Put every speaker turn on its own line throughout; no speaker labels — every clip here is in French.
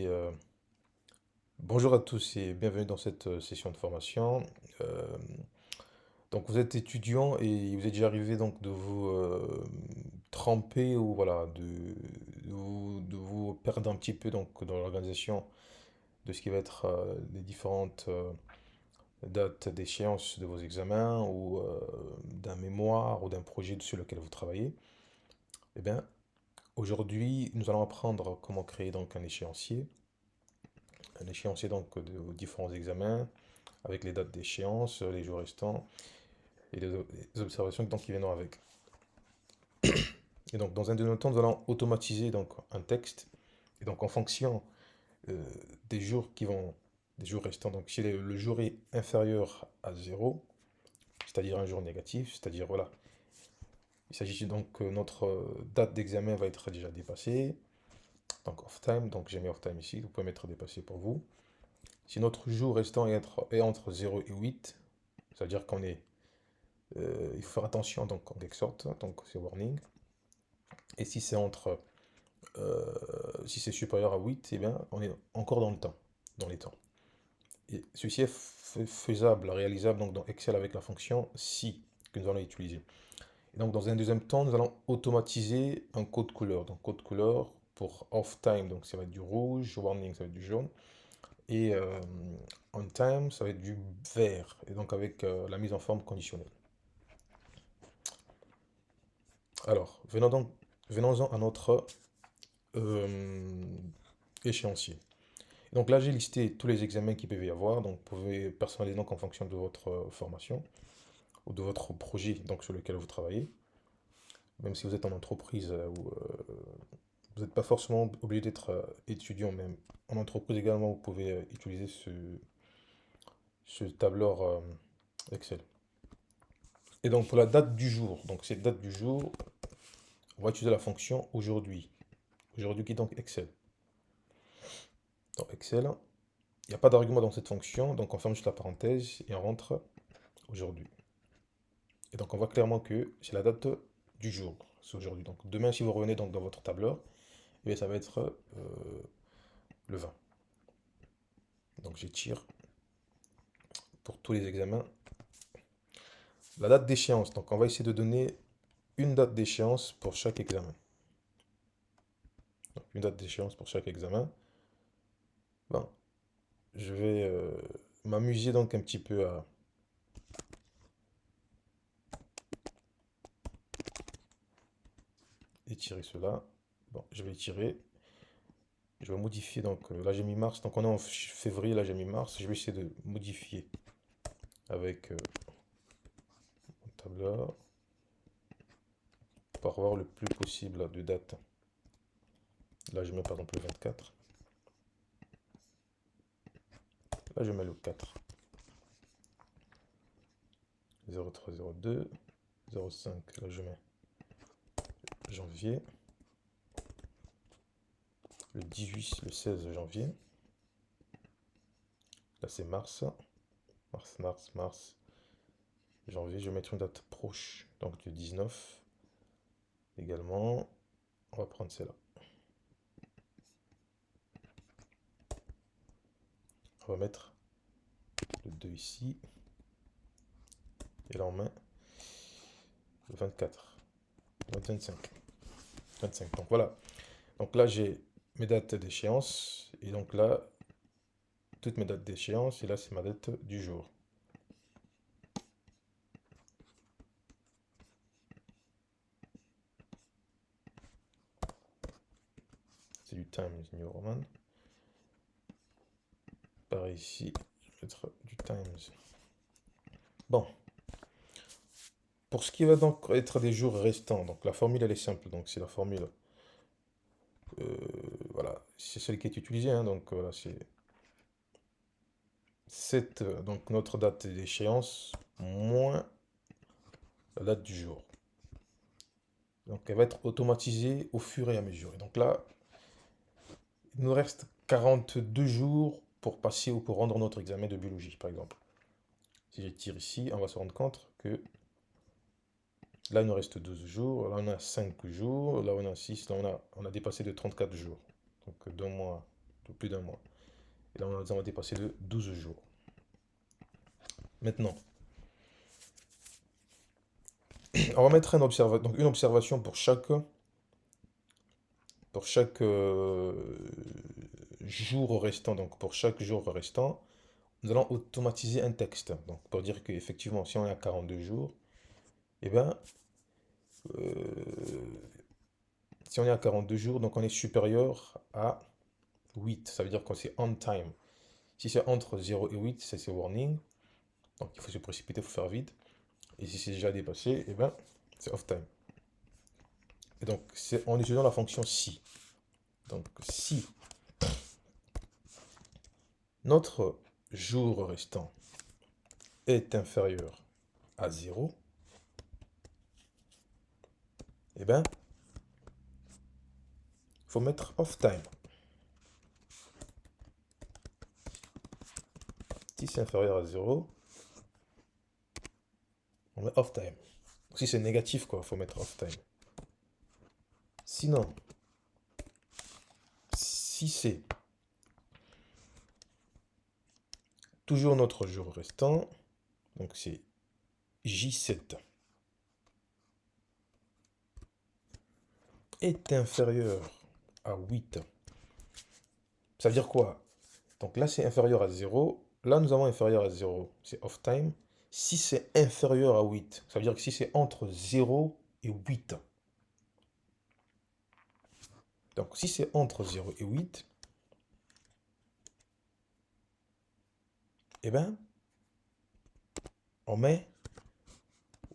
Et, bonjour à tous et bienvenue dans cette session de formation. Euh, donc vous êtes étudiant et vous êtes déjà arrivé donc de vous tremper ou voilà de vous perdre un petit peu donc dans l'organisation de ce qui va être les différentes dates d'échéance de vos examens ou d'un mémoire ou d'un projet sur lequel vous travaillez. Eh bien, aujourd'hui, nous allons apprendre comment créer donc un échéancier donc de vos différents examens avec les dates d'échéance, les jours restants et les observations donc, qui viendront avec. Et donc, dans un deuxième temps, nous allons automatiser donc, un texte. Et donc, en fonction euh, des jours des jours restants, donc si le jour est inférieur à 0, c'est-à-dire un jour négatif, c'est-à-dire voilà, il s'agit donc que notre date d'examen va être déjà dépassée, donc off time, donc j'ai mis off time ici, vous pouvez mettre dépassé pour vous. Si notre jour restant est entre 0 et 8, c'est-à-dire il faut faire attention donc en quelque sorte, donc c'est warning. Et si c'est euh, si c'est supérieur à 8, eh bien, on est encore dans le temps, dans les temps. Et ceci est faisable, réalisable donc dans Excel avec la fonction si que nous allons utiliser. Et donc dans un deuxième temps, nous allons automatiser un code couleur. Donc code couleur pour off time, donc ça va être du rouge, warning, ça va être du jaune. Et on time, ça va être du vert. Et donc avec la mise en forme conditionnelle. Alors, venons-en à notre euh, échéancier. Donc là, j'ai listé tous les examens qu'il peut y avoir. Donc, vous pouvez personnaliser donc en fonction de votre formation ou de votre projet donc, sur lequel vous travaillez. Même si vous êtes en entreprise ou vous n'êtes pas forcément obligé d'être étudiant, même en entreprise également, vous pouvez utiliser ce tableur Excel. Et donc, pour la date du jour, donc cette date du jour, on va utiliser la fonction aujourd'hui. Aujourd'hui qui est donc Excel. Dans Excel, il n'y a pas d'argument dans cette fonction, donc on ferme juste la parenthèse et on rentre aujourd'hui. Et donc on voit clairement que c'est la date du jour, c'est aujourd'hui. Donc demain, si vous revenez donc dans votre tableur, eh bien, ça va être le 20. Donc j'étire pour tous les examens. La date d'échéance, donc on va essayer de donner une date d'échéance pour chaque examen. Donc une date d'échéance pour chaque examen. Bon, je vais m'amuser donc un petit peu à étirer cela. Bon, je vais étirer. Je vais modifier, donc là j'ai mis mars, donc on est en février, là j'ai mis mars, je vais essayer de modifier avec mon tableur pour avoir le plus possible de dates. Là je mets par exemple le 24, là je mets le 4, 03, 02, 05, là je mets janvier, le 18, le 16 janvier, là c'est mars, mars, janvier, je vais mettre une date proche, donc du 19 également, on va prendre celle-là. On va mettre le 2 ici, et là on met le 24, 25. 25. Donc voilà. Donc là, j'ai mes dates d'échéance. Et donc là, toutes mes dates d'échéance. Et là, c'est ma date du jour. C'est du Times New Roman. Pareil ici, je vais mettre du Times. Bon. Pour ce qui va donc être des jours restants, donc la formule, elle est simple. Donc c'est la formule. euh, voilà. C'est celle qui est utilisée. Hein, donc voilà, c'est donc notre date d'échéance moins la date du jour. Donc elle va être automatisée au fur et à mesure. Et donc là, il nous reste 42 jours pour passer ou pour rendre notre examen de biologie, par exemple. Si je tire ici, on va se rendre compte que là, il nous reste 12 jours, là, on a 5 jours, là, on a 6, là, on a dépassé de 34 jours. Donc, 2 mois. de plus d'un mois. Et là, nous avons dépassé de 12 jours. Maintenant, on va mettre donc une observation pour chaque jour restant. Donc, pour chaque jour restant, nous allons automatiser un texte. Donc, pour dire qu'effectivement, si on est à 42 jours, eh bien, euh, si on est à 42 jours, donc on est supérieur à 8. Ça veut dire qu'on c'est on time. Si c'est entre 0 et 8, c'est warning. Donc, il faut se précipiter, il faut faire vite. Et si c'est déjà dépassé, eh bien, c'est off time. Et donc, c'est en utilisant la fonction si. Donc, si notre jour restant est inférieur à 0, eh bien, il faut mettre off time. Si c'est inférieur à 0, on met off time. Si c'est négatif, quoi, il faut mettre off time. Sinon, si c'est toujours notre jour restant, donc c'est J7, est inférieur à 8. Ça veut dire quoi? Donc là, c'est inférieur à 0. Là, nous avons inférieur à 0. C'est off time. Si c'est inférieur à 8, ça veut dire que si c'est entre 0 et 8. Donc, si c'est entre 0 et 8, eh bien, on met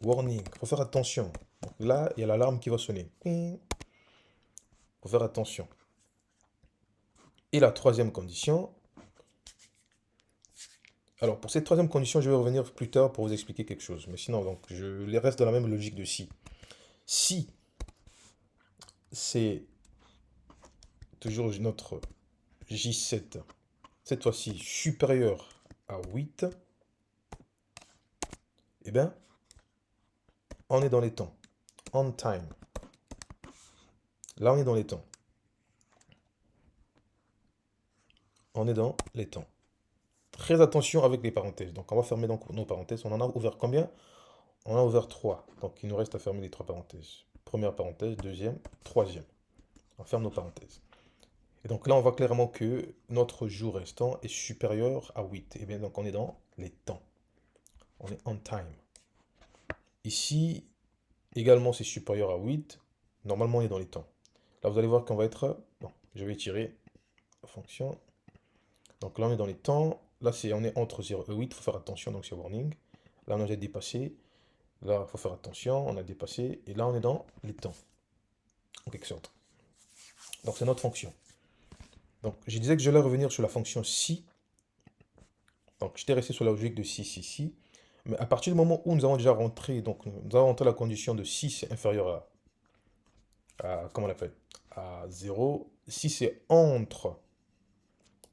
warning. Il faut faire attention. Donc là, il y a l'alarme qui va sonner. Il faut faire attention. Et la troisième condition. Alors, pour cette troisième condition, je vais revenir plus tard pour vous expliquer quelque chose. Mais sinon, donc, je les reste dans la même logique de si. Si c'est toujours notre J7, cette fois-ci supérieur à 8, eh bien, on est dans les temps. On time. Là, on est dans les temps. On est dans les temps. Très attention avec les parenthèses. Donc, on va fermer donc nos parenthèses. On en a ouvert combien? On en a ouvert 3. Donc, il nous reste à fermer les 3 parenthèses. Première parenthèse, deuxième, troisième. On ferme nos parenthèses. Et donc là, on voit clairement que notre jour restant est supérieur à 8. Et bien, donc, on est dans les temps. On est on time. Ici, également, c'est supérieur à 8. Normalement, on est dans les temps. Là, vous allez voir qu'on va être... Bon, je vais tirer la fonction. Donc là, on est dans les temps. Là, on est entre 0 et 8. Il faut faire attention, donc c'est warning. Là, on a déjà dépassé. Là, il faut faire attention. On a dépassé. Et là, on est dans les temps. En quelque sorte. Donc, c'est notre fonction. Donc, je disais que je vais revenir sur la fonction si. Donc, j'étais resté sur la logique de si. Mais à partir du moment où nous avons déjà rentré, donc nous avons rentré la condition de si c'est inférieur comment on l'appelle? À 0. Si c'est entre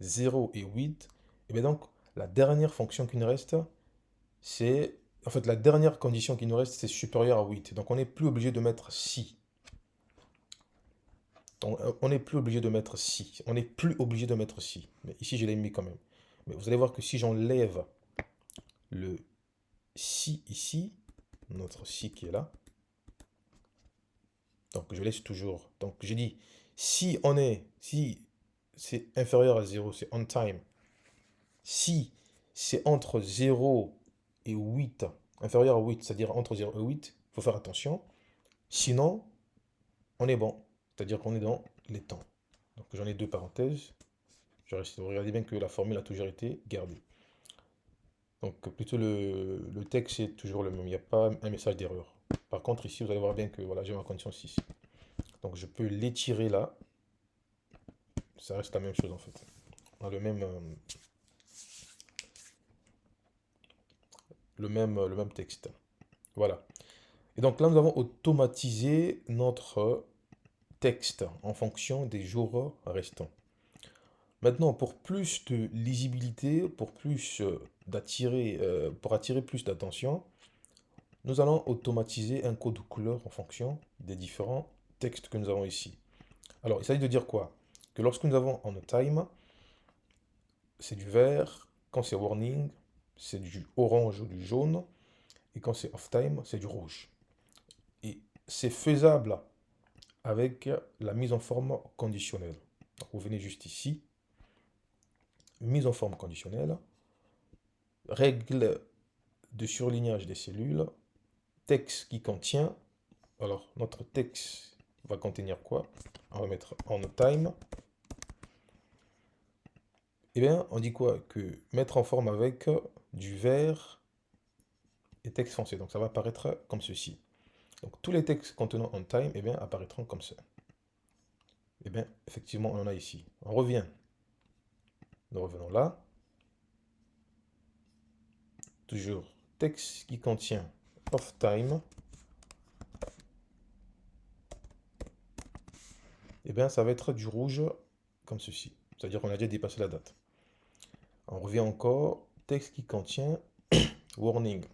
0 et 8, et bien donc la dernière fonction qui nous reste, c'est... En fait, la dernière condition qui nous reste, c'est supérieur à 8. Donc on n'est plus obligé de mettre si. Donc, on n'est plus obligé de mettre si. On n'est plus obligé de mettre si. Mais ici, je l'ai mis quand même. Mais vous allez voir que si j'enlève le si ici, notre si qui est là, donc je laisse toujours. Donc j'ai dit, si c'est inférieur à 0, c'est on time. Si c'est entre 0 et 8, inférieur à 8, c'est-à-dire entre 0 et 8, il faut faire attention. Sinon, on est bon. C'est-à-dire qu'on est dans les temps. Donc j'en ai deux parenthèses. Vous regardez bien que la formule a toujours été gardée. Donc plutôt le texte est toujours le même. Il n'y a pas un message d'erreur. Par contre, ici, vous allez voir bien que voilà, j'ai ma condition 6. Donc je peux l'étirer là. Ça reste la même chose en fait. On a le même texte. Voilà. Et donc là, nous avons automatisé notre texte en fonction des jours restants. Maintenant, pour plus de lisibilité, pour attirer plus d'attention, nous allons automatiser un code couleur en fonction des différents textes que nous avons ici. Alors, il s'agit de dire quoi? Que lorsque nous avons on time, c'est du vert. Quand c'est warning, c'est du orange ou du jaune. Et quand c'est off time, c'est du rouge. Et c'est faisable avec la mise en forme conditionnelle. Donc, vous venez juste ici, mise en forme conditionnelle, règle de surlignage des cellules, texte qui contient. Alors, notre texte va contenir quoi? On va mettre on time. Eh bien, on dit quoi? Que mettre en forme avec du vert et texte foncé. Donc, ça va apparaître comme ceci. Donc, tous les textes contenant on time, eh bien, apparaîtront comme ça. Eh bien, effectivement, on en a ici. On revient. Nous revenons là. Toujours texte qui contient off time. Eh bien, ça va être du rouge comme ceci. C'est-à-dire qu'on a déjà dépassé la date. On revient encore. Texte qui contient warning.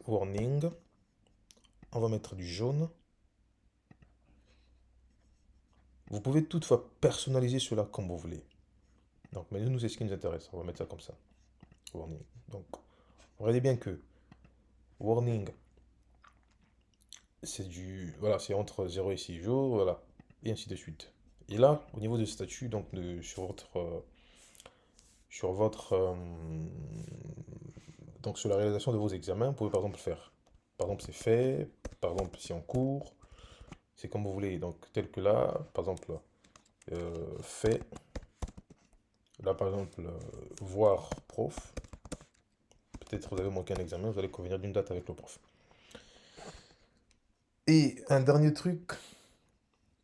Warning. On va mettre du jaune. Vous pouvez toutefois personnaliser cela comme vous voulez. Donc, mais nous, c'est ce qui nous intéresse. On va mettre ça comme ça. Warning. Donc, regardez bien que warning, c'est du. Voilà, c'est entre 0 et 6 jours. Voilà. Et ainsi de suite. Et là, au niveau de statut, donc sur votre donc sur la réalisation de vos examens, vous pouvez par exemple faire. Par exemple, c'est fait. Par exemple, c'est en cours. C'est comme vous voulez. Donc, tel que là, par exemple, fait. Là, par exemple, voir prof. Peut-être vous avez manqué un examen, vous allez convenir d'une date avec le prof. Et un dernier truc,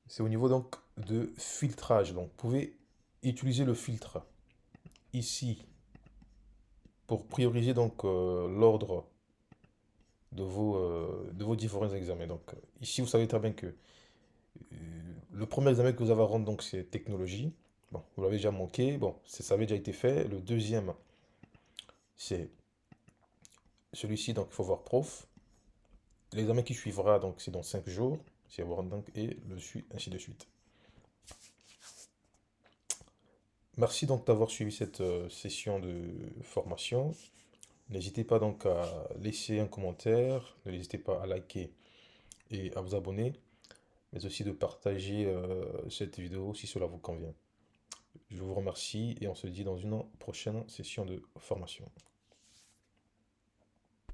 c'est au niveau donc de filtrage. Donc, vous pouvez utiliser le filtre ici pour prioriser donc l'ordre de vos différents examens. Donc, ici, vous savez très bien que le premier examen que vous avez à rendre, donc, c'est technologie. Bon, vous l'avez déjà manqué. Bon, ça avait déjà été fait. Le deuxième, c'est celui-ci, donc il faut voir prof. L'examen qui suivra, donc c'est dans 5 jours. C'est voir donc et le suit, ainsi de suite. Merci donc d'avoir suivi cette session de formation. N'hésitez pas donc à laisser un commentaire, n'hésitez pas à liker et à vous abonner, mais aussi de partager cette vidéo si cela vous convient. Je vous remercie et on se dit dans une prochaine session de formation.